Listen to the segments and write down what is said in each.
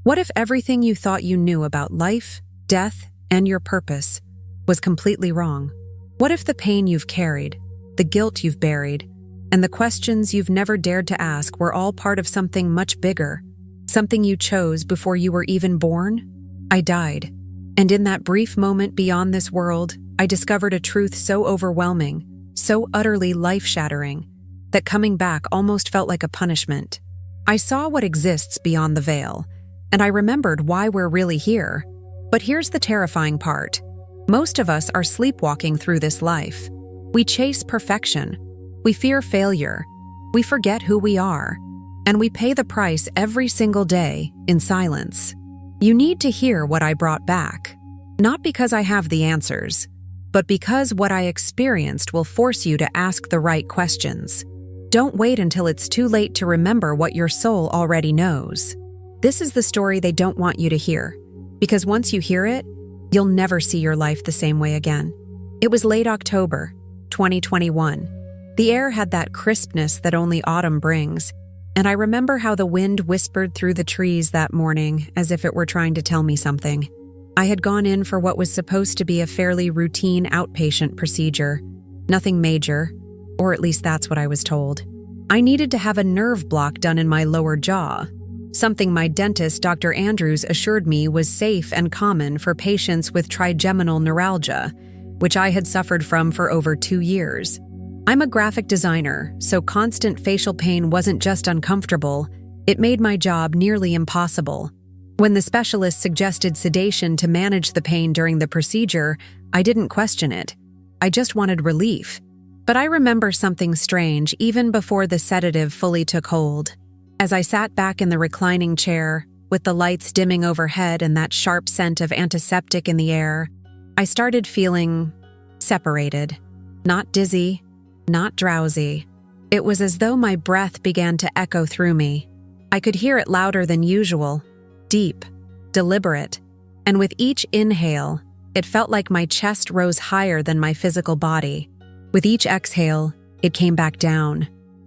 What if everything you thought you knew about life, death, and your purpose was completely wrong? What if the pain you've carried, the guilt you've buried, and the questions you've never dared to ask were all part of something much bigger, something you chose before you were even born? I died, and in that brief moment beyond this world, I discovered a truth so overwhelming, so utterly life-shattering, that coming back almost felt like a punishment. I saw what exists beyond the veil, and I remembered why we're really here. But here's the terrifying part. Most of us are sleepwalking through this life. We chase perfection. We fear failure. We forget who we are. And we pay the price every single day in silence. You need to hear what I brought back. Not because I have the answers, but because what I experienced will force you to ask the right questions. Don't wait until it's too late to remember what your soul already knows. This is the story they don't want you to hear, because once you hear it, you'll never see your life the same way again. It was late October, 2021. The air had that crispness that only autumn brings, and I remember how the wind whispered through the trees that morning as if it were trying to tell me something. I had gone in for what was supposed to be a fairly routine outpatient procedure. Nothing major, or at least that's what I was told. I needed to have a nerve block done in my lower jaw, something my dentist, Dr. Andrews, assured me was safe and common for patients with trigeminal neuralgia, which I had suffered from for over 2 years. I'm a graphic designer, so constant facial pain wasn't just uncomfortable, it made my job nearly impossible. When the specialist suggested sedation to manage the pain during the procedure, I didn't question it. I just wanted relief. But I remember something strange even before the sedative fully took hold. As I sat back in the reclining chair, with the lights dimming overhead and that sharp scent of antiseptic in the air, I started feeling separated. Not dizzy, not drowsy. It was as though my breath began to echo through me. I could hear it louder than usual, deep, deliberate, and with each inhale, it felt like my chest rose higher than my physical body. With each exhale, it came back down,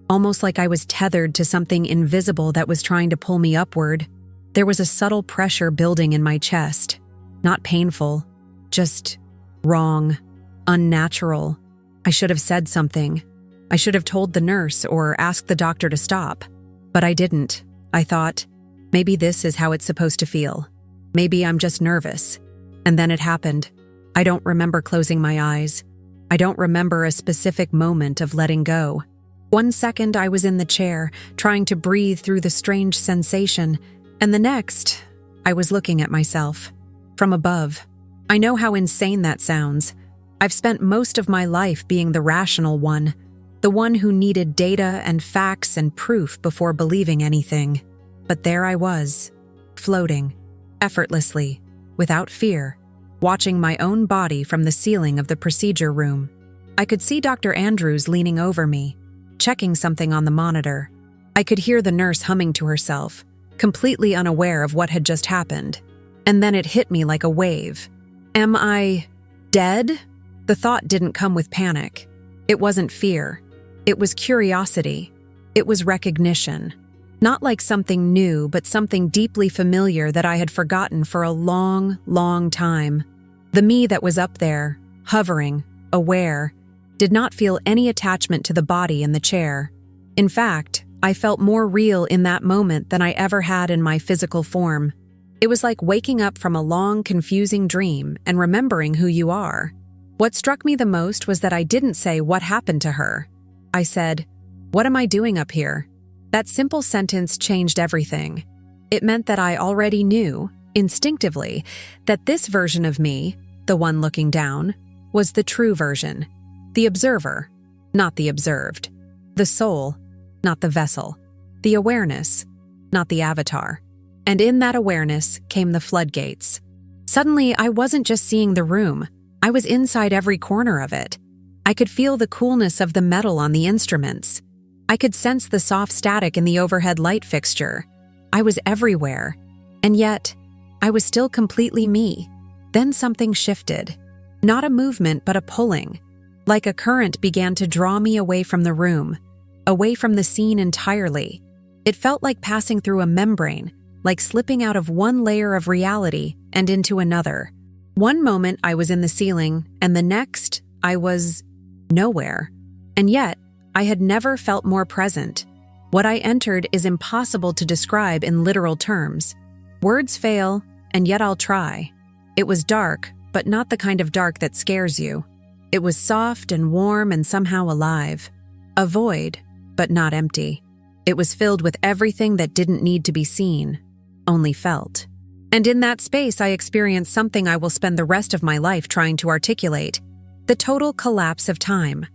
almost like I was tethered to something invisible that was trying to pull me upward. There was a subtle pressure building in my chest. Not painful, just wrong, unnatural. I should have said something. I should have told the nurse or asked the doctor to stop. But I didn't. I thought, maybe this is how it's supposed to feel. Maybe I'm just nervous. And then it happened. I don't remember closing my eyes. I don't remember a specific moment of letting go. 1 second I was in the chair, trying to breathe through the strange sensation, and the next, I was looking at myself. From above. I know how insane that sounds. I've spent most of my life being the rational one, the one who needed data and facts and proof before believing anything. But there I was, floating, effortlessly, without fear, watching my own body from the ceiling of the procedure room. I could see Dr. Andrews leaning over me, checking something on the monitor. I could hear the nurse humming to herself, completely unaware of what had just happened. And then it hit me like a wave. Am I dead? The thought didn't come with panic. It wasn't fear. It was curiosity. It was recognition. Not like something new, but something deeply familiar that I had forgotten for a long, long time. The me that was up there, hovering, aware, did not feel any attachment to the body in the chair. In fact, I felt more real in that moment than I ever had in my physical form. It was like waking up from a long, confusing dream and remembering who you are. What struck me the most was that I didn't say what happened to her. I said, "What am I doing up here?" That simple sentence changed everything. It meant that I already knew, instinctively, that this version of me, the one looking down, was the true version. The observer, not the observed. The soul, not the vessel. The awareness, not the avatar. And in that awareness came the floodgates. Suddenly, I wasn't just seeing the room. I was inside every corner of it. I could feel the coolness of the metal on the instruments. I could sense the soft static in the overhead light fixture. I was everywhere. And yet, I was still completely me. Then something shifted. Not a movement, but a pulling. Like a current began to draw me away from the room, away from the scene entirely. It felt like passing through a membrane, like slipping out of one layer of reality and into another. One moment I was in the ceiling, and the next I was nowhere. And yet, I had never felt more present. What I entered is impossible to describe in literal terms. Words fail, and yet I'll try. It was dark, but not the kind of dark that scares you. It was soft and warm and somehow alive. A void, but not empty. It was filled with everything that didn't need to be seen, only felt. And in that space, I experienced something I will spend the rest of my life trying to articulate: the total collapse of time.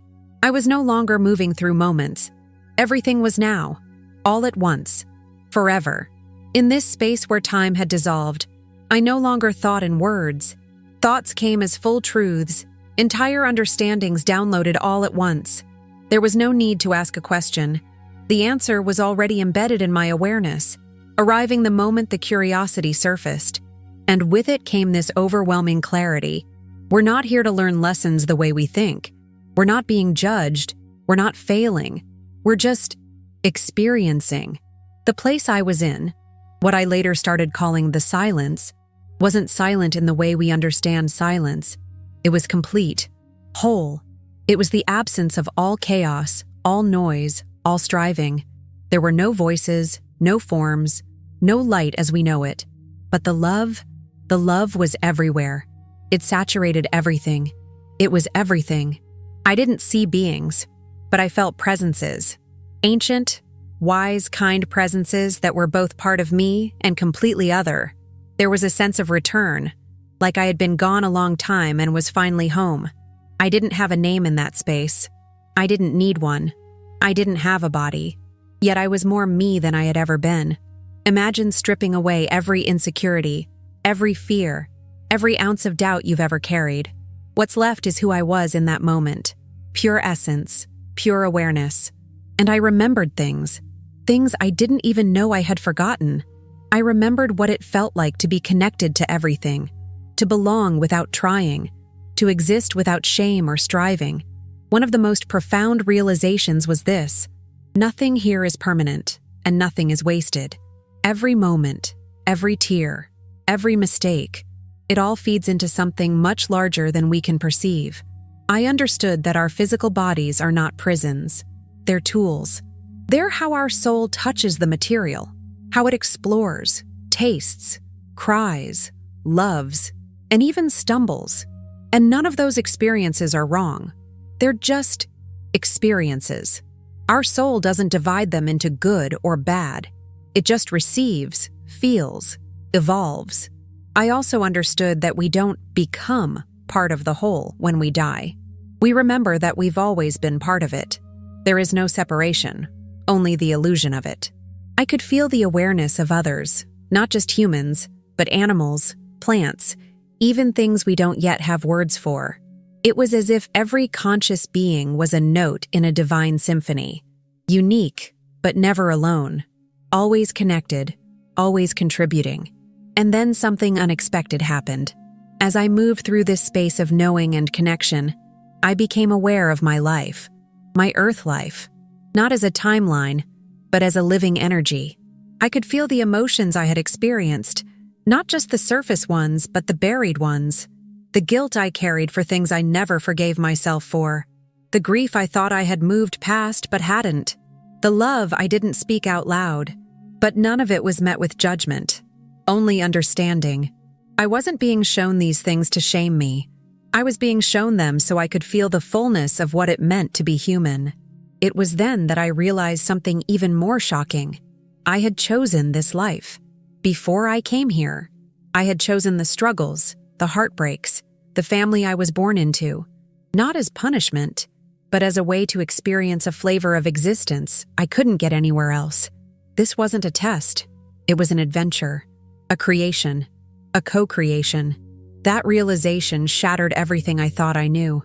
I was no longer moving through moments. Everything was now, all at once, forever. In this space where time had dissolved, I no longer thought in words. Thoughts came as full truths, entire understandings downloaded all at once. There was no need to ask a question. The answer was already embedded in my awareness, arriving the moment the curiosity surfaced. And with it came this overwhelming clarity. We're not here to learn lessons the way we think. We're not being judged. We're not failing. We're just experiencing. The place I was in, what I later started calling the silence, wasn't silent in the way we understand silence. It was complete, whole. It was the absence of all chaos, all noise, all striving. There were no voices, no forms, no light as we know it. But the love was everywhere. It saturated everything. It was everything. I didn't see beings, but I felt presences. Ancient, wise, kind presences that were both part of me and completely other. There was a sense of return, like I had been gone a long time and was finally home. I didn't have a name in that space. I didn't need one. I didn't have a body. Yet I was more me than I had ever been. Imagine stripping away every insecurity, every fear, every ounce of doubt you've ever carried. What's left is who I was in that moment. Pure essence, pure awareness. And I remembered things I didn't even know I had forgotten. I remembered what it felt like to be connected to everything, to belong without trying, to exist without shame or striving. One of the most profound realizations was this: nothing here is permanent, and nothing is wasted. Every moment, every tear, every mistake, it all feeds into something much larger than we can perceive. I understood that our physical bodies are not prisons. They're tools. They're how our soul touches the material, how it explores, tastes, cries, loves, and even stumbles. And none of those experiences are wrong. They're just experiences. Our soul doesn't divide them into good or bad. It just receives, feels, evolves. I also understood that we don't become part of the whole when we die. We remember that we've always been part of it. There is no separation, only the illusion of it. I could feel the awareness of others, not just humans, but animals, plants, even things we don't yet have words for. It was as if every conscious being was a note in a divine symphony, unique, but never alone, always connected, always contributing. And then something unexpected happened. As I moved through this space of knowing and connection, I became aware of my life, my earth life, not as a timeline, but as a living energy. I could feel the emotions I had experienced, not just the surface ones, but the buried ones. The guilt I carried for things I never forgave myself for. The grief I thought I had moved past but hadn't. The love I didn't speak out loud. But none of it was met with judgment, only understanding. I wasn't being shown these things to shame me. I was being shown them so I could feel the fullness of what it meant to be human. It was then that I realized something even more shocking. I had chosen this life. Before I came here, I had chosen the struggles, the heartbreaks, the family I was born into, not as punishment, but as a way to experience a flavor of existence I couldn't get anywhere else. This wasn't a test. It was an adventure, a creation, a co-creation. That realization shattered everything I thought I knew.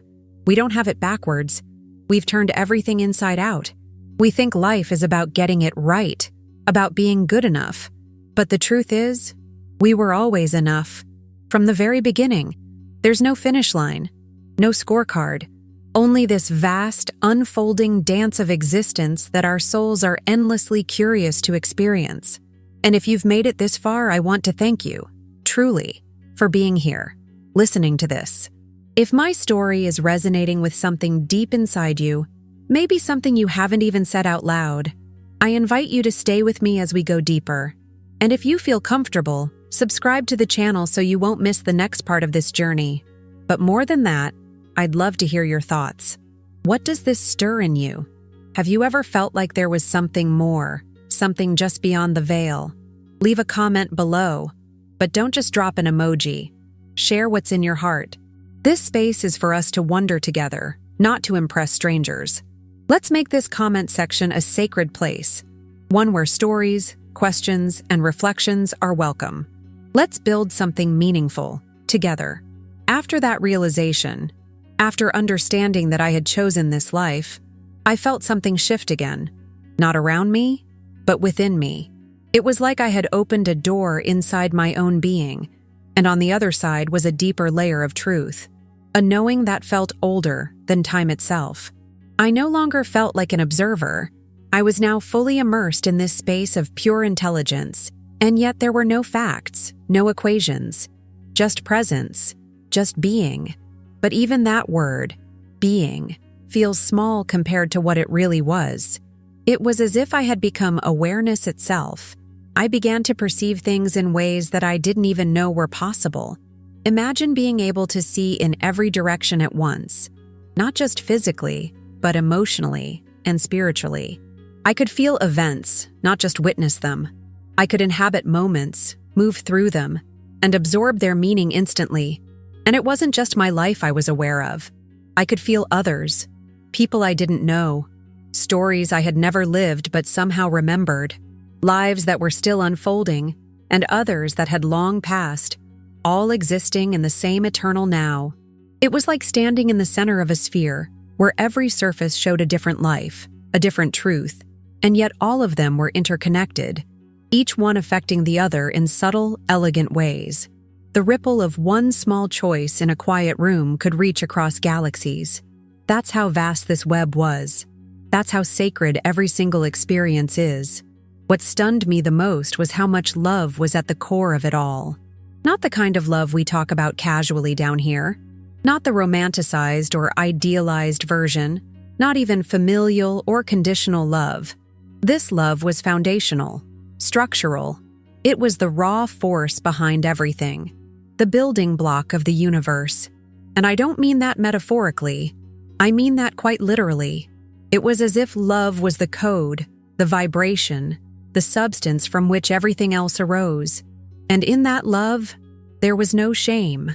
We don't have it backwards. We've turned everything inside out. We think life is about getting it right, about being good enough. But the truth is, we were always enough. From the very beginning, there's no finish line, no scorecard, only this vast, unfolding dance of existence that our souls are endlessly curious to experience. And if you've made it this far, I want to thank you, truly, for being here, listening to this. If my story is resonating with something deep inside you, maybe something you haven't even said out loud, I invite you to stay with me as we go deeper. And if you feel comfortable, subscribe to the channel so you won't miss the next part of this journey. But more than that, I'd love to hear your thoughts. What does this stir in you? Have you ever felt like there was something more, something just beyond the veil? Leave a comment below, but don't just drop an emoji. Share what's in your heart. This space is for us to wonder together, not to impress strangers. Let's make this comment section a sacred place, one where stories, questions, and reflections are welcome. Let's build something meaningful, together. After that realization, after understanding that I had chosen this life, I felt something shift again. Not around me, but within me. It was like I had opened a door inside my own being, and on the other side was a deeper layer of truth, a knowing that felt older than time itself. I no longer felt like an observer. I was now fully immersed in this space of pure intelligence, and yet there were no facts, no equations, just presence, just being. But even that word, being, feels small compared to what it really was. It was as if I had become awareness itself. I began to perceive things in ways that I didn't even know were possible. Imagine being able to see in every direction at once, not just physically, but emotionally and spiritually. I could feel events, not just witness them. I could inhabit moments, move through them, and absorb their meaning instantly. And it wasn't just my life I was aware of. I could feel others, people I didn't know, stories I had never lived but somehow remembered, lives that were still unfolding, and others that had long passed, all existing in the same eternal now. It was like standing in the center of a sphere, where every surface showed a different life, a different truth, and yet all of them were interconnected, each one affecting the other in subtle, elegant ways. The ripple of one small choice in a quiet room could reach across galaxies. That's how vast this web was. That's how sacred every single experience is. What stunned me the most was how much love was at the core of it all. Not the kind of love we talk about casually down here. Not the romanticized or idealized version. Not even familial or conditional love. This love was foundational, structural. It was the raw force behind everything. The building block of the universe. And I don't mean that metaphorically. I mean that quite literally. It was as if love was the code, the vibration, the substance from which everything else arose. And in that love, there was no shame.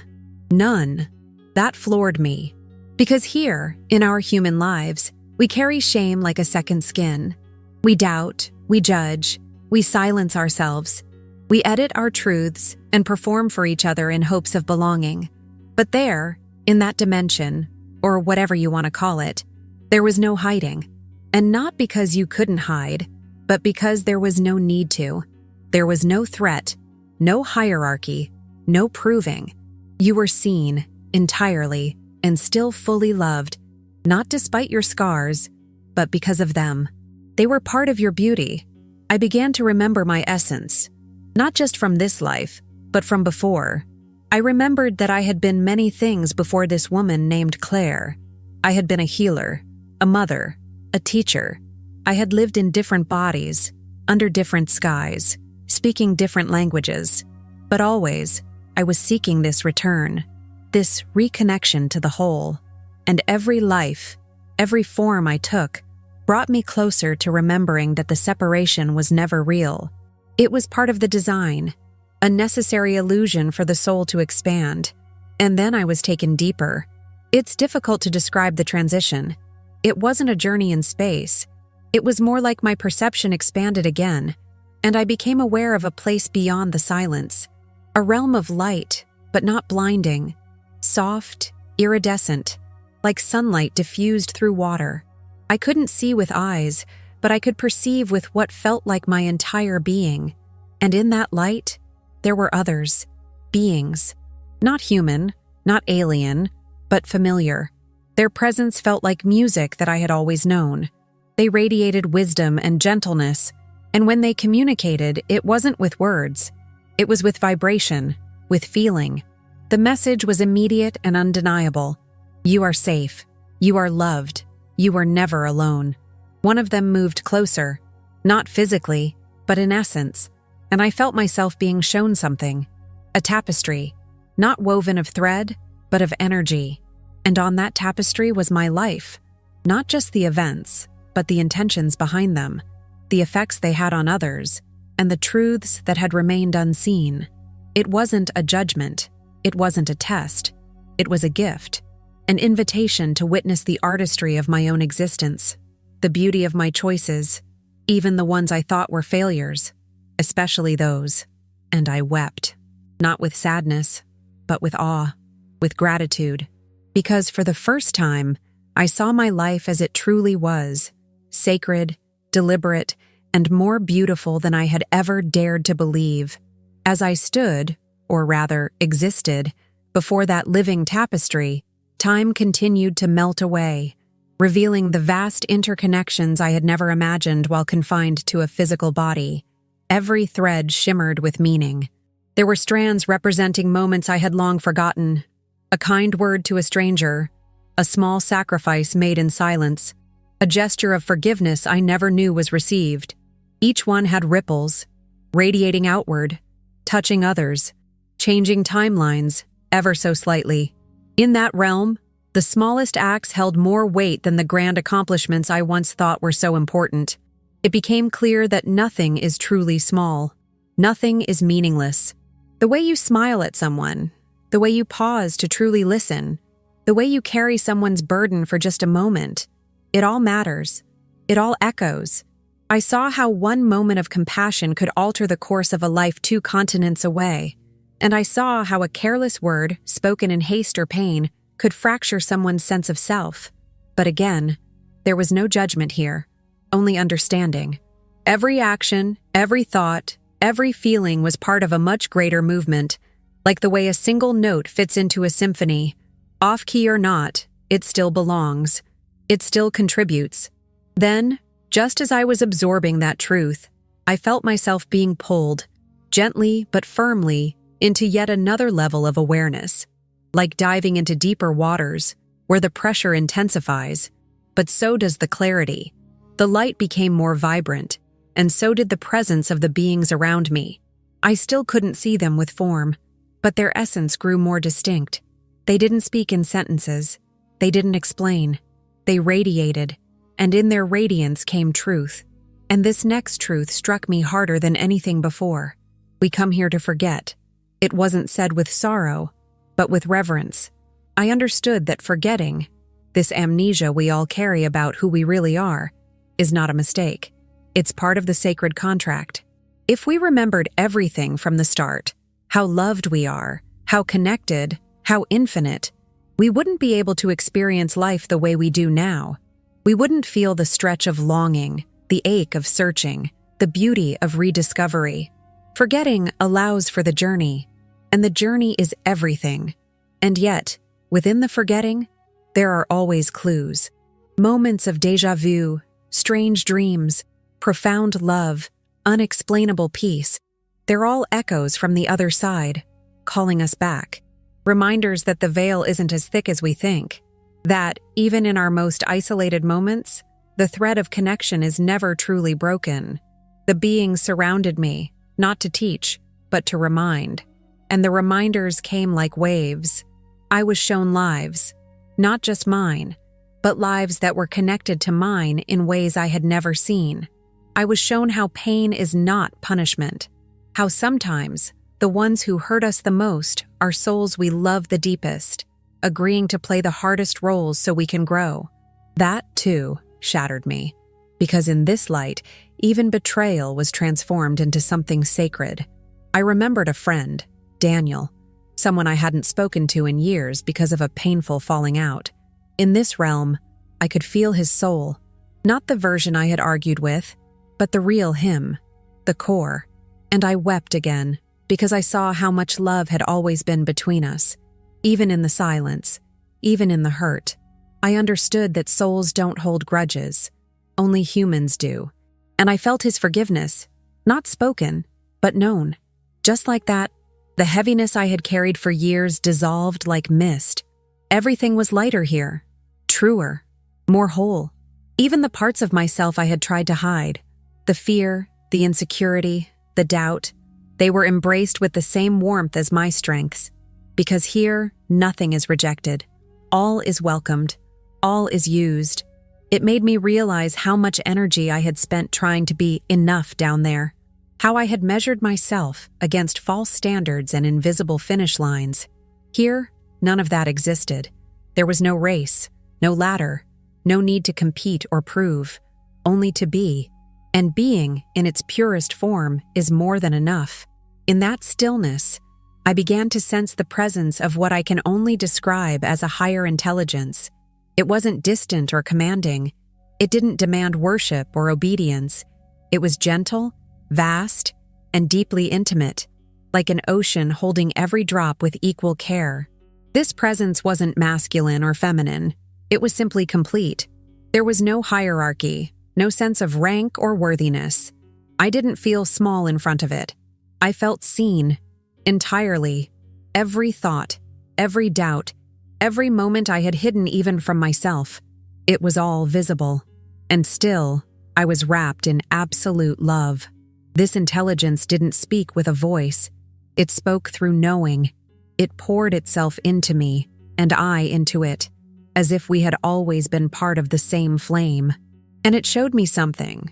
None. That floored me. Because here, in our human lives, we carry shame like a second skin. We doubt, we judge, we silence ourselves. We edit our truths and perform for each other in hopes of belonging. But there, in that dimension, or whatever you want to call it, there was no hiding. And not because you couldn't hide, but because there was no need to. There was no threat, no hierarchy, no proving. You were seen, entirely, and still fully loved, not despite your scars, but because of them. They were part of your beauty. I began to remember my essence, not just from this life, but from before. I remembered that I had been many things before this woman named Claire. I had been a healer, a mother, a teacher. I had lived in different bodies, under different skies, speaking different languages. But always, I was seeking this return, this reconnection to the whole. And every life, every form I took, brought me closer to remembering that the separation was never real. It was part of the design, a necessary illusion for the soul to expand. And then I was taken deeper. It's difficult to describe the transition. It wasn't a journey in space. It was more like my perception expanded again, and I became aware of a place beyond the silence, a realm of light, but not blinding, soft, iridescent, like sunlight diffused through water. I couldn't see with eyes, but I could perceive with what felt like my entire being. And in that light, there were others, beings, not human, not alien, but familiar. Their presence felt like music that I had always known. They radiated wisdom and gentleness, And when they communicated, it wasn't with words. It was with vibration, with feeling. The message was immediate and undeniable. You are safe. You are loved. You are never alone. One of them moved closer, not physically, but in essence, and I felt myself being shown something. A tapestry, not woven of thread, but of energy. And on that tapestry was my life, not just the events, but the intentions behind them, the effects they had on others, and the truths that had remained unseen. It wasn't a judgment. It wasn't a test. It was a gift, an invitation to witness the artistry of my own existence, the beauty of my choices, even the ones I thought were failures, especially those. And I wept, not with sadness, but with awe, with gratitude, because for the first time, I saw my life as it truly was, sacred, deliberate, and more beautiful than I had ever dared to believe. As I stood, or rather existed, before that living tapestry, time continued to melt away, revealing the vast interconnections I had never imagined while confined to a physical body. Every thread shimmered with meaning. There were strands representing moments I had long forgotten, a kind word to a stranger, a small sacrifice made in silence, a gesture of forgiveness I never knew was received. Each one had ripples, radiating outward, touching others, changing timelines ever so slightly. In that realm, the smallest acts held more weight than the grand accomplishments I once thought were so important. It became clear that nothing is truly small. Nothing is meaningless. The way you smile at someone, the way you pause to truly listen, the way you carry someone's burden for just a moment, it all matters. It all echoes. I saw how one moment of compassion could alter the course of a life 2 continents away. And I saw how a careless word, spoken in haste or pain, could fracture someone's sense of self. But again, there was no judgment here, only understanding. Every action, every thought, every feeling was part of a much greater movement, like the way a single note fits into a symphony. Off-key or not, it still belongs. It still contributes. Then, just as I was absorbing that truth, I felt myself being pulled, gently but firmly, into yet another level of awareness, like diving into deeper waters, where the pressure intensifies, but so does the clarity. The light became more vibrant, and so did the presence of the beings around me. I still couldn't see them with form, but their essence grew more distinct. They didn't speak in sentences. They didn't explain. They radiated, and in their radiance came truth. And this next truth struck me harder than anything before. We come here to forget. It wasn't said with sorrow, but with reverence. I understood that forgetting, this amnesia we all carry about who we really are, is not a mistake. It's part of the sacred contract. If we remembered everything from the start, how loved we are, how connected, how infinite, we wouldn't be able to experience life the way we do now. We wouldn't feel the stretch of longing, the ache of searching, the beauty of rediscovery. Forgetting allows for the journey, and the journey is everything. And yet, within the forgetting, there are always clues. Moments of déjà vu, strange dreams, profound love, unexplainable peace. They're all echoes from the other side, calling us back. Reminders that the veil isn't as thick as we think. That, even in our most isolated moments, the thread of connection is never truly broken. The beings surrounded me, not to teach, but to remind. And the reminders came like waves. I was shown lives, not just mine, but lives that were connected to mine in ways I had never seen. I was shown how pain is not punishment, how sometimes the ones who hurt us the most are souls we love the deepest, agreeing to play the hardest roles so we can grow. That, too, shattered me, because in this light, even betrayal was transformed into something sacred. I remembered a friend, Daniel, someone I hadn't spoken to in years because of a painful falling out. In this realm, I could feel his soul, not the version I had argued with, but the real him, the core. And I wept again, because I saw how much love had always been between us. Even in the silence, even in the hurt, I understood that souls don't hold grudges. Only humans do. And I felt his forgiveness, not spoken, but known. Just like that, the heaviness I had carried for years dissolved like mist. Everything was lighter here, truer, more whole. Even the parts of myself I had tried to hide, the fear, the insecurity, the doubt, they were embraced with the same warmth as my strengths. Because here, nothing is rejected. All is welcomed. All is used. It made me realize how much energy I had spent trying to be enough down there. How I had measured myself against false standards and invisible finish lines. Here, none of that existed. There was no race, no ladder, no need to compete or prove, only to be. And being, in its purest form, is more than enough. In that stillness, I began to sense the presence of what I can only describe as a higher intelligence. It wasn't distant or commanding. It didn't demand worship or obedience. It was gentle, vast, and deeply intimate, like an ocean holding every drop with equal care. This presence wasn't masculine or feminine. It was simply complete. There was no hierarchy, no sense of rank or worthiness. I didn't feel small in front of it. I felt seen, entirely. Every thought, every doubt, every moment I had hidden even from myself. It was all visible. And still, I was wrapped in absolute love. This intelligence didn't speak with a voice. It spoke through knowing. It poured itself into me, and I into it, as if we had always been part of the same flame. And it showed me something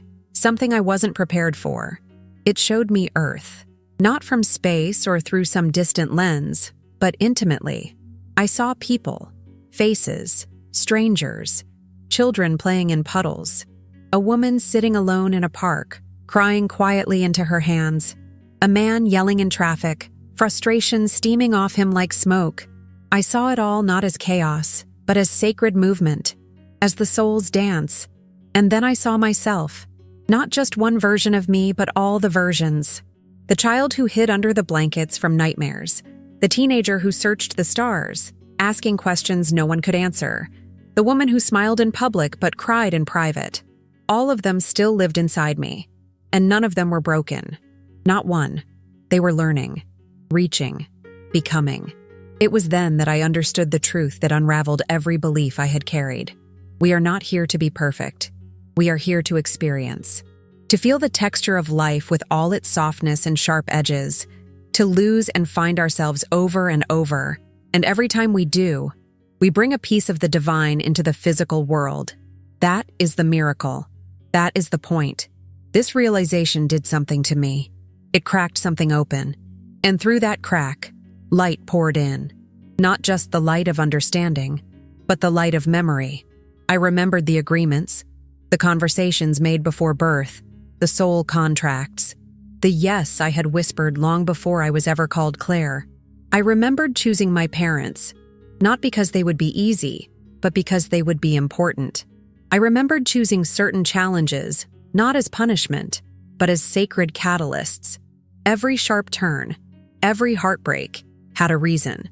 I wasn't prepared for. It showed me Earth, not from space or through some distant lens, but intimately. I saw people, faces, strangers, children playing in puddles, a woman sitting alone in a park, crying quietly into her hands, a man yelling in traffic, frustration steaming off him like smoke. I saw it all not as chaos, but as sacred movement, as the soul's dance. And then I saw myself, not just one version of me, but all the versions. The child who hid under the blankets from nightmares, the teenager who searched the stars, asking questions no one could answer, the woman who smiled in public but cried in private. All of them still lived inside me, and none of them were broken. Not one. They were learning, reaching, becoming. It was then that I understood the truth that unraveled every belief I had carried. We are not here to be perfect. We are here to experience. To feel the texture of life with all its softness and sharp edges. To lose and find ourselves over and over. And every time we do, we bring a piece of the divine into the physical world. That is the miracle. That is the point. This realization did something to me. It cracked something open. And through that crack, light poured in. Not just the light of understanding, but the light of memory. I remembered the agreements, the conversations made before birth, the soul contracts, the yes I had whispered long before I was ever called Claire. I remembered choosing my parents, not because they would be easy, but because they would be important. I remembered choosing certain challenges, not as punishment, but as sacred catalysts. Every sharp turn, every heartbreak, had a reason.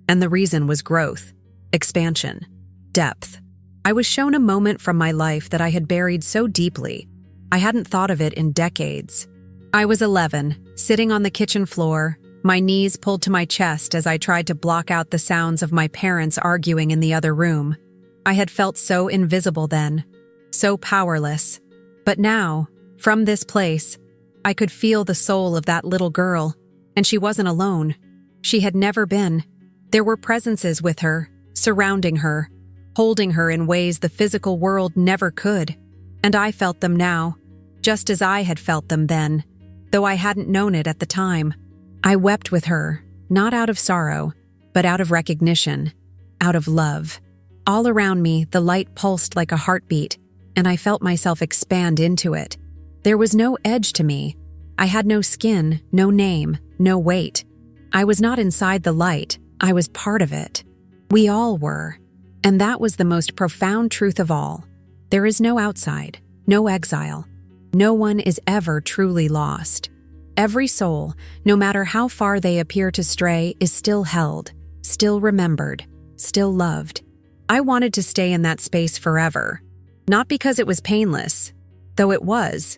And the reason was growth, expansion, depth. I was shown a moment from my life that I had buried so deeply, I hadn't thought of it in decades. I was 11, sitting on the kitchen floor, my knees pulled to my chest as I tried to block out the sounds of my parents arguing in the other room. I had felt so invisible then, so powerless. But now, from this place, I could feel the soul of that little girl, and she wasn't alone. She had never been. There were presences with her, surrounding her, holding her in ways the physical world never could. And I felt them now, just as I had felt them then, though I hadn't known it at the time. I wept with her, not out of sorrow, but out of recognition, out of love. All around me, the light pulsed like a heartbeat, and I felt myself expand into it. There was no edge to me. I had no skin, no name, no weight. I was not inside the light, I was part of it. We all were. And that was the most profound truth of all. There is no outside, no exile. No one is ever truly lost. Every soul, no matter how far they appear to stray, is still held, still remembered, still loved. I wanted to stay in that space forever. Not because it was painless, though it was,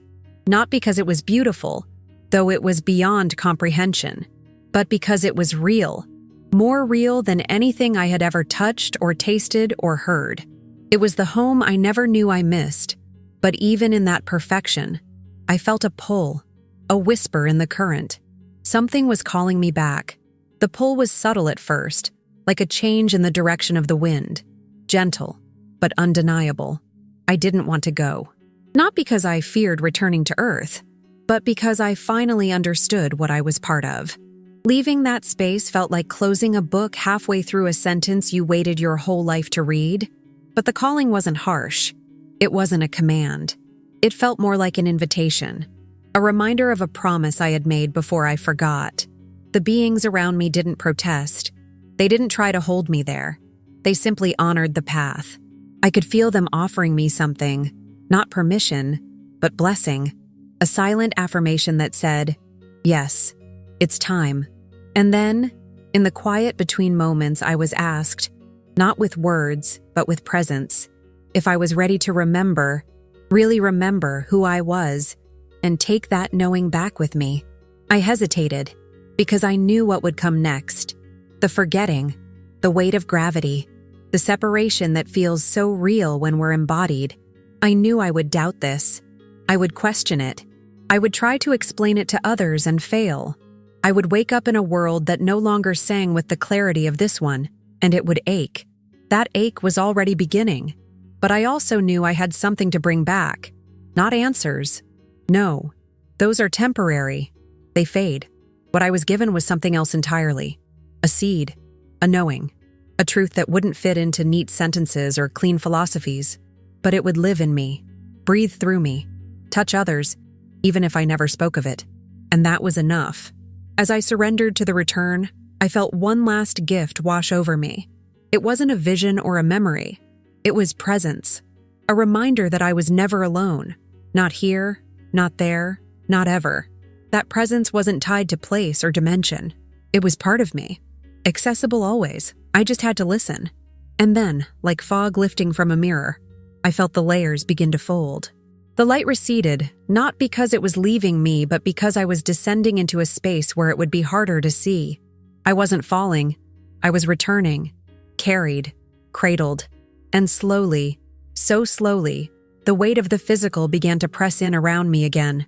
Not because it was beautiful, though it was beyond comprehension, but because it was real, more real than anything I had ever touched or tasted or heard. It was the home I never knew I missed, but even in that perfection, I felt a pull, a whisper in the current. Something was calling me back. The pull was subtle at first, like a change in the direction of the wind, gentle, but undeniable. I didn't want to go. Not because I feared returning to Earth, but because I finally understood what I was part of. Leaving that space felt like closing a book halfway through a sentence you waited your whole life to read. But the calling wasn't harsh. It wasn't a command. It felt more like an invitation, a reminder of a promise I had made before I forgot. The beings around me didn't protest. They didn't try to hold me there. They simply honored the path. I could feel them offering me something, not permission, but blessing, a silent affirmation that said, yes, it's time. And then, in the quiet between moments, I was asked, not with words, but with presence, if I was ready to remember, really remember who I was, and take that knowing back with me. I hesitated, because I knew what would come next. The forgetting, the weight of gravity, the separation that feels so real when we're embodied. I knew I would doubt this. I would question it. I would try to explain it to others and fail. I would wake up in a world that no longer sang with the clarity of this one, and it would ache. That ache was already beginning. But I also knew I had something to bring back. Not answers. No, those are temporary. They fade. What I was given was something else entirely. A seed, a knowing, a truth that wouldn't fit into neat sentences or clean philosophies, but it would live in me, breathe through me, touch others, even if I never spoke of it. And that was enough. As I surrendered to the return, I felt one last gift wash over me. It wasn't a vision or a memory. It was presence, a reminder that I was never alone. Not here, not there, not ever. That presence wasn't tied to place or dimension. It was part of me. Accessible always. I just had to listen. And then, like fog lifting from a mirror, I felt the layers begin to fold. The light receded, not because it was leaving me, but because I was descending into a space where it would be harder to see. I wasn't falling. I was returning, carried, cradled, and slowly, so slowly, the weight of the physical began to press in around me again.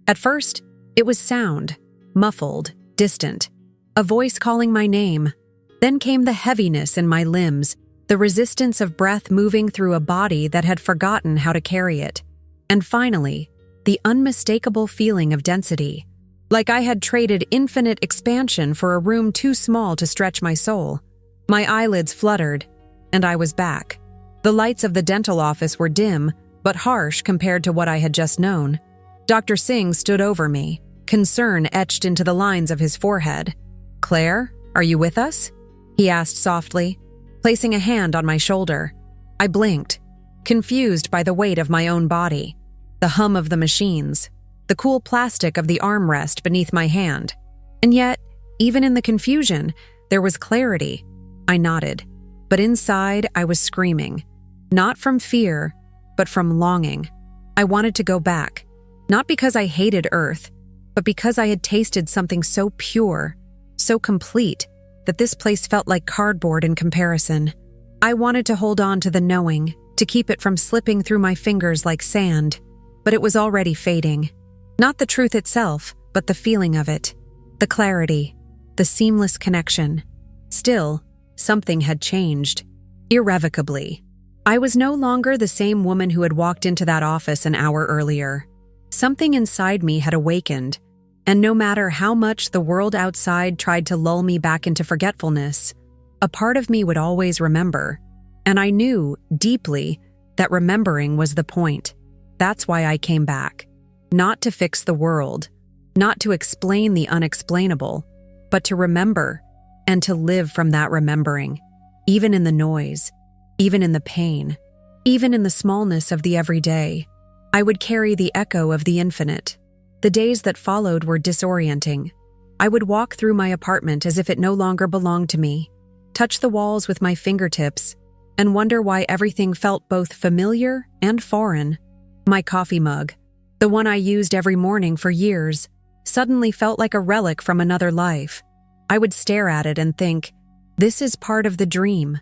At first, it was sound, muffled, distant, a voice calling my name. Then came the heaviness in my limbs, the resistance of breath moving through a body that had forgotten how to carry it. And finally, the unmistakable feeling of density, like I had traded infinite expansion for a room too small to stretch my soul. My eyelids fluttered, and I was back. The lights of the dental office were dim, but harsh compared to what I had just known. Dr. Singh stood over me, concern etched into the lines of his forehead. "Claire, are you with us?" he asked softly, placing a hand on my shoulder. I blinked, confused by the weight of my own body, the hum of the machines, the cool plastic of the armrest beneath my hand. And yet, even in the confusion, there was clarity. I nodded, but inside I was screaming, not from fear, but from longing. I wanted to go back, not because I hated Earth, but because I had tasted something so pure, so complete, that this place felt like cardboard in comparison. I wanted to hold on to the knowing, to keep it from slipping through my fingers like sand, but it was already fading. Not the truth itself, but the feeling of it, the clarity, the seamless connection. Still, something had changed, irrevocably. I was no longer the same woman who had walked into that office an hour earlier. Something inside me had awakened, and no matter how much the world outside tried to lull me back into forgetfulness, a part of me would always remember. And I knew, deeply, that remembering was the point. That's why I came back. Not to fix the world, not to explain the unexplainable, but to remember, and to live from that remembering, even in the noise, even in the pain, even in the smallness of the everyday. I would carry the echo of the infinite. The days that followed were disorienting. I would walk through my apartment as if it no longer belonged to me, touch the walls with my fingertips, and wonder why everything felt both familiar and foreign. My coffee mug, The one I used every morning for years suddenly felt like a relic from another life. I would stare at it and think, this is part of the dream.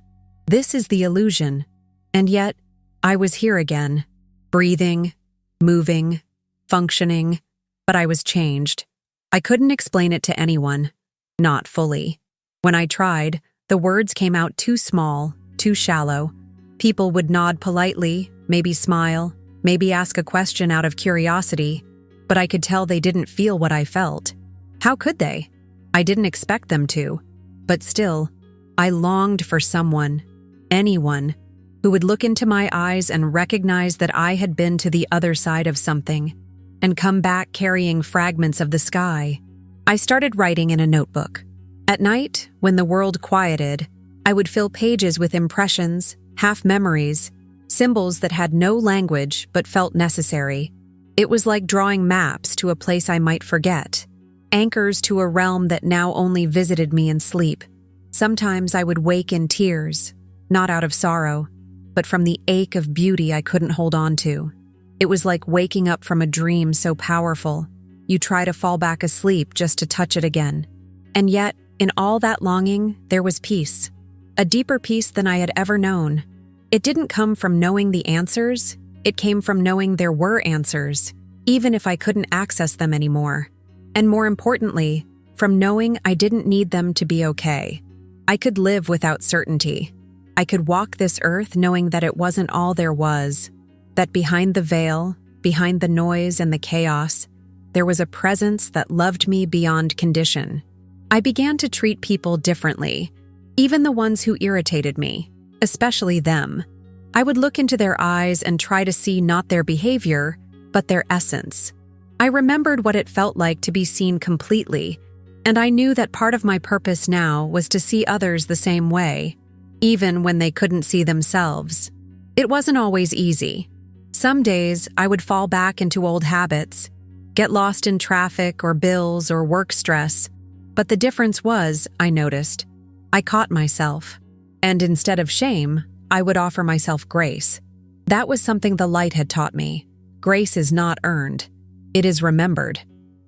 This is the illusion. And yet, I was here again, breathing, moving, functioning, but I was changed. I couldn't explain it to anyone, not fully. When I tried, the words came out too small, too shallow. People would nod politely, maybe smile, maybe ask a question out of curiosity, but I could tell they didn't feel what I felt. How could they? I didn't expect them to, but still, I longed for someone, anyone, who would look into my eyes and recognize that I had been to the other side of something, and come back carrying fragments of the sky. I started writing in a notebook. At night, when the world quieted, I would fill pages with impressions, half-memories, symbols that had no language but felt necessary. It was like drawing maps to a place I might forget, anchors to a realm that now only visited me in sleep. Sometimes I would wake in tears, not out of sorrow, but from the ache of beauty I couldn't hold on to. It was like waking up from a dream so powerful, you try to fall back asleep just to touch it again. And yet, in all that longing, there was peace, a deeper peace than I had ever known. It didn't come from knowing the answers, it came from knowing there were answers, even if I couldn't access them anymore. And more importantly, from knowing I didn't need them to be okay. I could live without certainty. I could walk this earth knowing that it wasn't all there was, that behind the veil, behind the noise and the chaos, there was a presence that loved me beyond condition. I began to treat people differently, even the ones who irritated me, especially them. I would look into their eyes and try to see not their behavior, but their essence. I remembered what it felt like to be seen completely, and I knew that part of my purpose now was to see others the same way, even when they couldn't see themselves. It wasn't always easy. Some days I would fall back into old habits, get lost in traffic or bills or work stress, but the difference was, I noticed, I caught myself, and instead of shame, I would offer myself grace. That was something the light had taught me. Grace is not earned. It is remembered.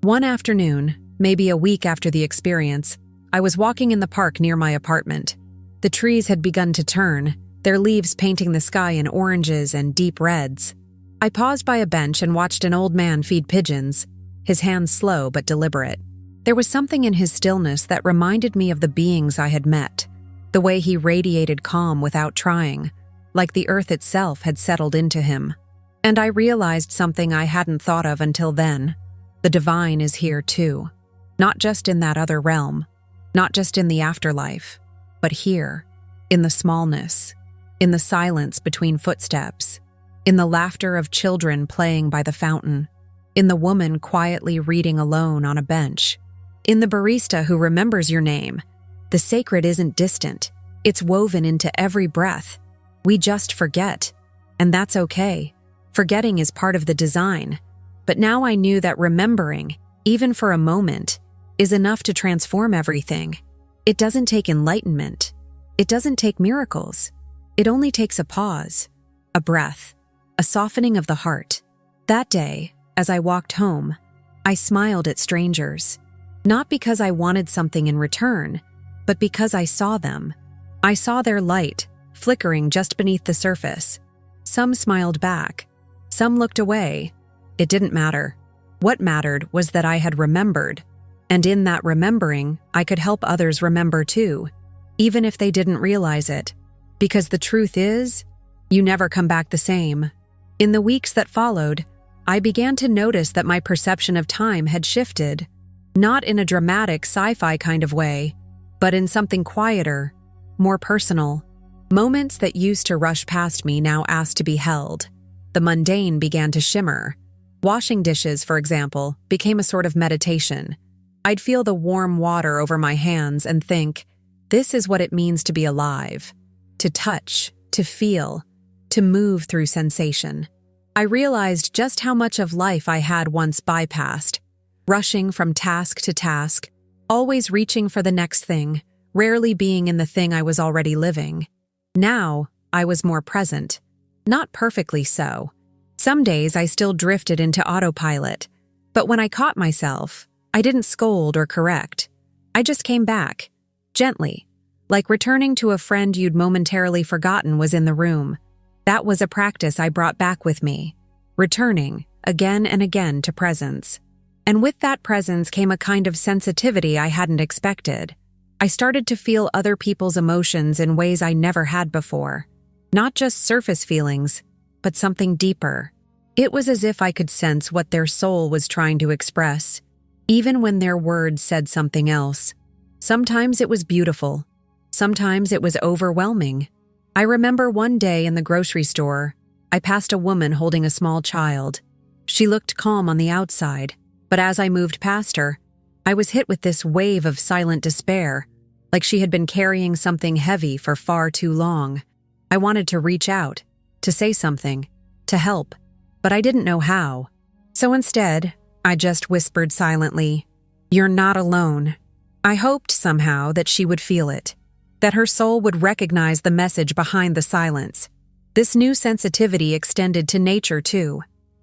One afternoon, maybe a week after the experience, I was walking in the park near my apartment. The trees had begun to turn, their leaves painting the sky in oranges and deep reds. I paused by a bench and watched an old man feed pigeons, his hands slow but deliberate. There was something in his stillness that reminded me of the beings I had met, the way he radiated calm without trying, like the earth itself had settled into him. And I realized something I hadn't thought of until then. The divine is here too, not just in that other realm, not just in the afterlife, but here, in the smallness, in the silence between footsteps, in the laughter of children playing by the fountain, in the woman quietly reading alone on a bench, in the barista who remembers your name. The sacred isn't distant, it's woven into every breath. We just forget, and that's okay. Forgetting is part of the design. But now I knew that remembering, even for a moment, is enough to transform everything. It doesn't take enlightenment. It doesn't take miracles. It only takes a pause, a breath, a softening of the heart. That day, as I walked home, I smiled at strangers. Not because I wanted something in return, but because I saw them. I saw their light, flickering just beneath the surface. Some smiled back. Some looked away. It didn't matter. What mattered was that I had remembered, and in that remembering, I could help others remember too, even if they didn't realize it. Because the truth is, you never come back the same. In the weeks that followed, I began to notice that my perception of time had shifted, not in a dramatic sci-fi kind of way, but in something quieter, more personal. Moments that used to rush past me now asked to be held. The mundane began to shimmer. Washing dishes, for example, became a sort of meditation. I'd feel the warm water over my hands and think, this is what it means to be alive. To touch, to feel, to move through sensation. I realized just how much of life I had once bypassed, rushing from task to task, always reaching for the next thing, rarely being in the thing I was already living. Now, I was more present. Not perfectly so. Some days I still drifted into autopilot, but when I caught myself, I didn't scold or correct. I just came back, gently, like returning to a friend you'd momentarily forgotten was in the room. That was a practice I brought back with me, returning, again and again, to presence. And with that presence came a kind of sensitivity I hadn't expected. I started to feel other people's emotions in ways I never had before. Not just surface feelings, but something deeper. It was as if I could sense what their soul was trying to express, even when their words said something else. Sometimes it was beautiful. Sometimes it was overwhelming. I remember one day in the grocery store, I passed a woman holding a small child. She looked calm on the outside, but as I moved past her, I was hit with this wave of silent despair, like she had been carrying something heavy for far too long. I wanted to reach out, to say something, to help, but I didn't know how. So instead, I just whispered silently, "You're not alone." I hoped somehow that she would feel it, that her soul would recognize the message behind the silence. This new sensitivity extended to nature too.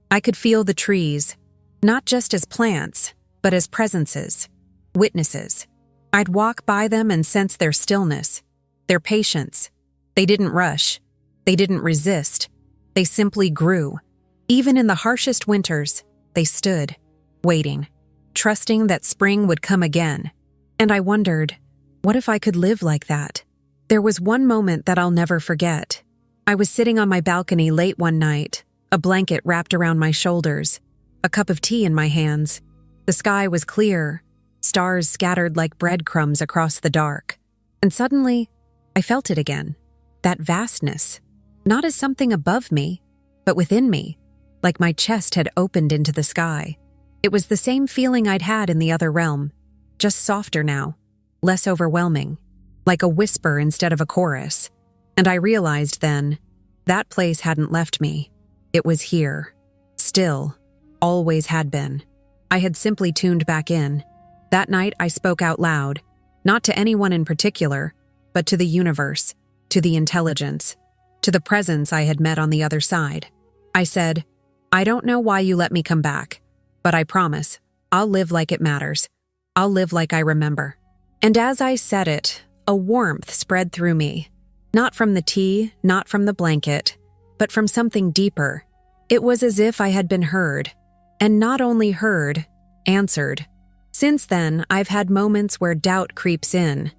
I could feel the trees, not just as plants, but as presences, witnesses. I'd walk by them and sense their stillness, their patience. They didn't rush. They didn't resist. They simply grew. Even in the harshest winters, they stood, waiting, trusting that spring would come again. And I wondered, what if I could live like that? There was one moment that I'll never forget. I was sitting on my balcony late one night, a blanket wrapped around my shoulders, a cup of tea in my hands. The sky was clear, stars scattered like breadcrumbs across the dark. And suddenly, I felt it again, that vastness, not as something above me, but within me, like my chest had opened into the sky. It was the same feeling I'd had in the other realm, just softer now, less overwhelming, like a whisper instead of a chorus. And I realized then, that place hadn't left me. It was here, still, always had been. I had simply tuned back in. That night I spoke out loud, not to anyone in particular, but to the universe, to the intelligence, to the presence I had met on the other side. I said, "I don't know why you let me come back, but I promise, I'll live like it matters. I'll live like I remember." And as I said it, a warmth spread through me. Not from the tea, not from the blanket, but from something deeper. It was as if I had been heard, and not only heard, answered. Since then, I've had moments where doubt creeps in,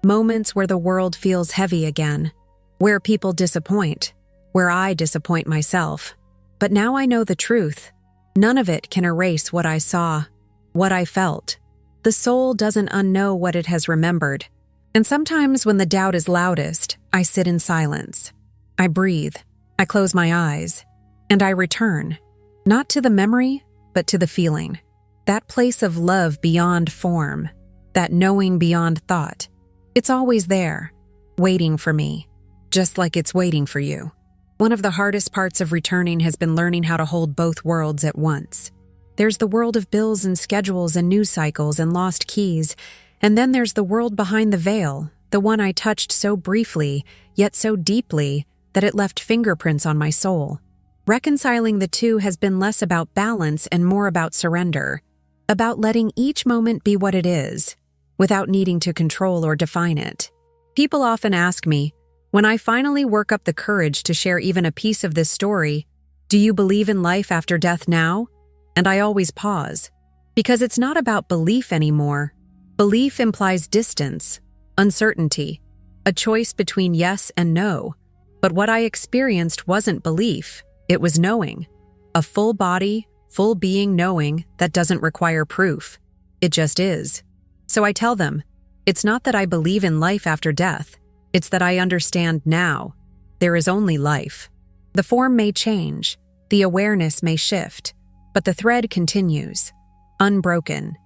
moments where the world feels heavy again, where people disappoint, where I disappoint myself. But now I know the truth. None of it can erase what I saw, what I felt. The soul doesn't unknow what it has remembered. And sometimes when the doubt is loudest, I sit in silence. I breathe. I close my eyes. And I return, not to the memory, but to the feeling. That place of love beyond form, that knowing beyond thought. It's always there, waiting for me, just like it's waiting for you. One of the hardest parts of returning has been learning how to hold both worlds at once. There's the world of bills and schedules and news cycles and lost keys, and then there's the world behind the veil, the one I touched so briefly, yet so deeply, that it left fingerprints on my soul. Reconciling the two has been less about balance and more about surrender, about letting each moment be what it is, without needing to control or define it. People often ask me, when I finally work up the courage to share even a piece of this story, "Do you believe in life after death now?" And I always pause, because it's not about belief anymore. Belief implies distance, uncertainty, a choice between yes and no. But what I experienced wasn't belief, it was knowing. A full body, full being knowing that doesn't require proof. It just is. So I tell them, it's not that I believe in life after death, it's that I understand now. There is only life. The form may change, the awareness may shift, but the thread continues, unbroken,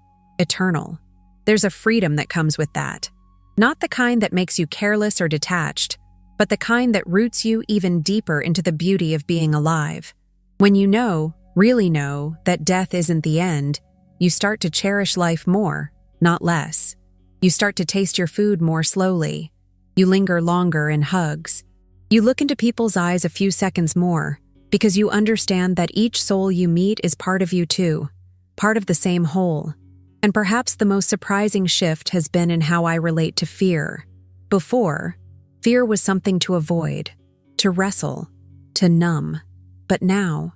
eternal. There's a freedom that comes with that. Not the kind that makes you careless or detached, but the kind that roots you even deeper into the beauty of being alive. When you know, really know, that death isn't the end, you start to cherish life more, not less. You start to taste your food more slowly. You linger longer in hugs. You look into people's eyes a few seconds more, because you understand that each soul you meet is part of you too, part of the same whole. And perhaps the most surprising shift has been in how I relate to fear. Before, fear was something to avoid, to wrestle, to numb. But now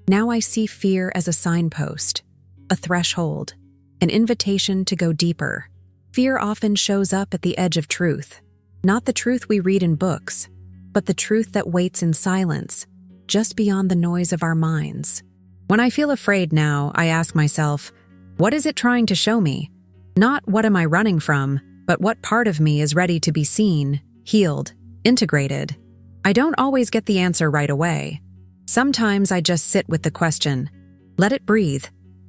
I see fear as a signpost, a threshold, an invitation to go deeper. Fear often shows up at the edge of truth, not the truth we read in books, but the truth that waits in silence, just beyond the noise of our minds. When I feel afraid now, I ask myself, what is it trying to show me? Not what am I running from, but what part of me is ready to be seen, healed, integrated. I don't always get the answer right away. Sometimes I just sit with the question, let it breathe,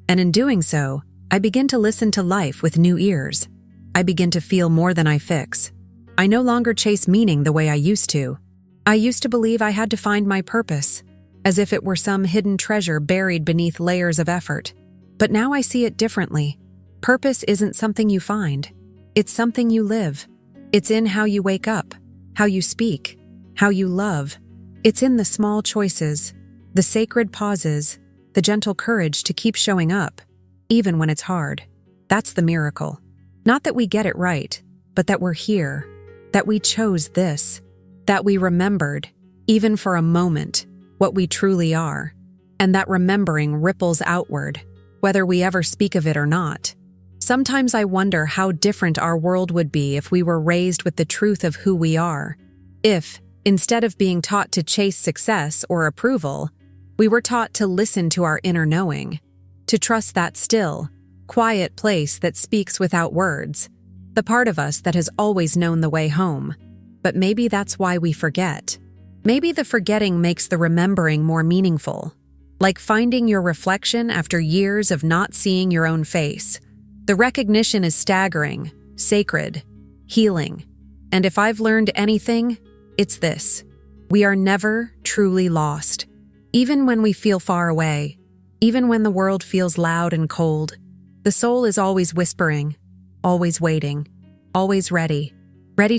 and in doing so, I begin to listen to life with new ears. I begin to feel more than I fix. I no longer chase meaning the way I used to. I used to believe I had to find my purpose, as if it were some hidden treasure buried beneath layers of effort. But now I see it differently. Purpose isn't something you find. It's something you live. It's in how you wake up, how you speak, how you love. It's in the small choices, the sacred pauses, the gentle courage to keep showing up, even when it's hard. That's the miracle. Not that we get it right, but that we're here, that we chose this, that we remembered, even for a moment, what we truly are, and that remembering ripples outward, whether we ever speak of it or not. Sometimes I wonder how different our world would be if we were raised with the truth of who we are. If, instead of being taught to chase success or approval, we were taught to listen to our inner knowing, to trust that still, quiet place that speaks without words, the part of us that has always known the way home. But maybe that's why we forget. Maybe the forgetting makes the remembering more meaningful. Like finding your reflection after years of not seeing your own face. The recognition is staggering, sacred, healing. And if I've learned anything, it's this. We are never truly lost. Even when we feel far away, even when the world feels loud and cold, the soul is always whispering, always waiting, always ready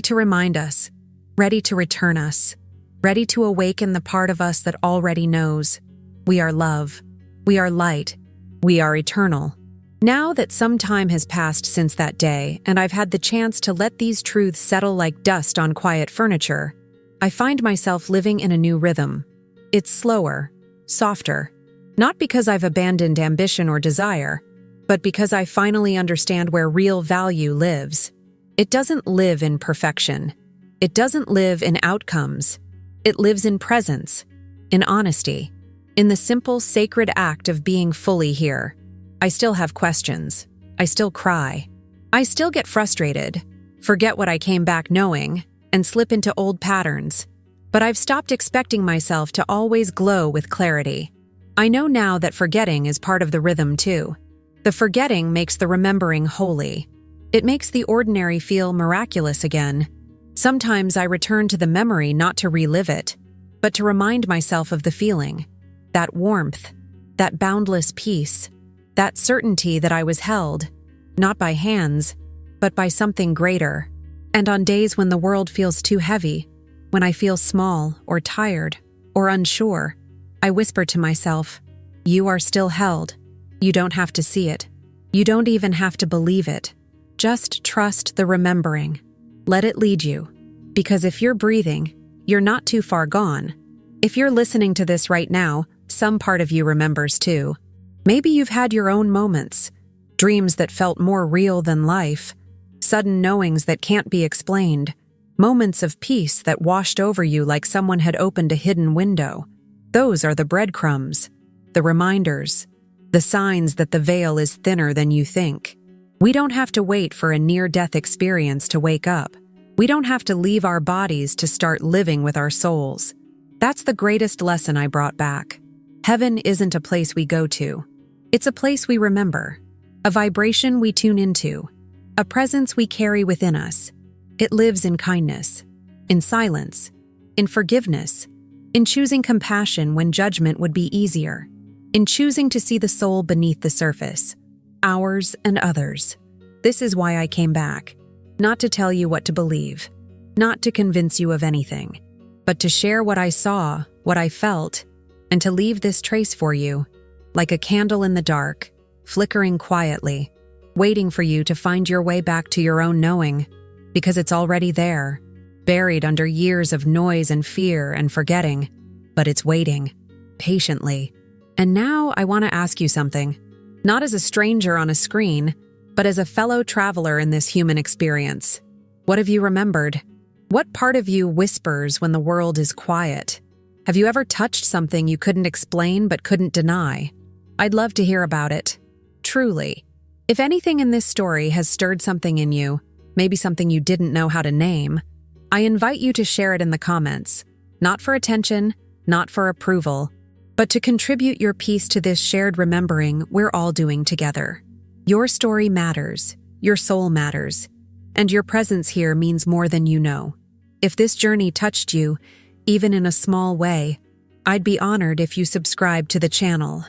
to remind us, ready to return us, ready to awaken the part of us that already knows. We are love, we are light, we are eternal. Now that some time has passed since that day, and I've had the chance to let these truths settle like dust on quiet furniture, I find myself living in a new rhythm. It's slower, softer, not because I've abandoned ambition or desire, but because I finally understand where real value lives. It doesn't live in perfection. It doesn't live in outcomes. It lives in presence, in honesty, in the simple, sacred act of being fully here. I still have questions. I still cry. I still get frustrated, forget what I came back knowing, and slip into old patterns. But I've stopped expecting myself to always glow with clarity. I know now that forgetting is part of the rhythm too. The forgetting makes the remembering holy. It makes the ordinary feel miraculous again. Sometimes I return to the memory not to relive it, but to remind myself of the feeling, that warmth, that boundless peace, that certainty that I was held, not by hands, but by something greater. And on days when the world feels too heavy, when I feel small or tired or unsure, I whisper to myself, you are still held. You don't have to see it. You don't even have to believe it. Just trust the remembering. Let it lead you. Because if you're breathing, you're not too far gone. If you're listening to this right now, some part of you remembers too. Maybe you've had your own moments, dreams that felt more real than life, sudden knowings that can't be explained, moments of peace that washed over you like someone had opened a hidden window. Those are the breadcrumbs, the reminders, the signs that the veil is thinner than you think. We don't have to wait for a near-death experience to wake up. We don't have to leave our bodies to start living with our souls. That's the greatest lesson I brought back. Heaven isn't a place we go to. It's a place we remember, a vibration we tune into, a presence we carry within us. It lives in kindness, in silence, in forgiveness, in choosing compassion when judgment would be easier, in choosing to see the soul beneath the surface, ours and others. This is why I came back, not to tell you what to believe, not to convince you of anything, but to share what I saw, what I felt, and to leave this trace for you, like a candle in the dark, flickering quietly, waiting for you to find your way back to your own knowing, because it's already there, buried under years of noise and fear and forgetting, but it's waiting, patiently. And now I want to ask you something, not as a stranger on a screen, but as a fellow traveler in this human experience. What have you remembered? What part of you whispers when the world is quiet? Have you ever touched something you couldn't explain but couldn't deny? I'd love to hear about it. Truly. If anything in this story has stirred something in you, maybe something you didn't know how to name, I invite you to share it in the comments, not for attention, not for approval, but to contribute your piece to this shared remembering we're all doing together. Your story matters, your soul matters, and your presence here means more than you know. If this journey touched you, even in a small way, I'd be honored if you subscribe to the channel.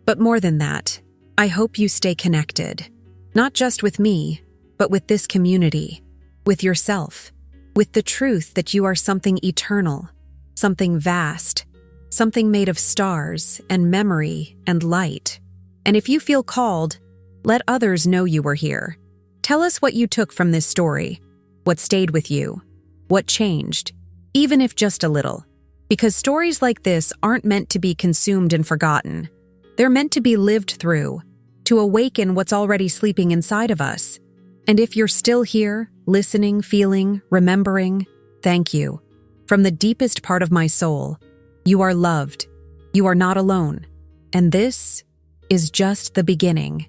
But more than that, I hope you stay connected, not just with me, but with this community, with yourself, with the truth that you are something eternal, something vast, something made of stars and memory and light. And if you feel called, let others know you were here. Tell us what you took from this story, what stayed with you, what changed, even if just a little. Because stories like this aren't meant to be consumed and forgotten. They're meant to be lived through, to awaken what's already sleeping inside of us. And if you're still here, listening, feeling, remembering, thank you. From the deepest part of my soul, you are loved. You are not alone. And this is just the beginning.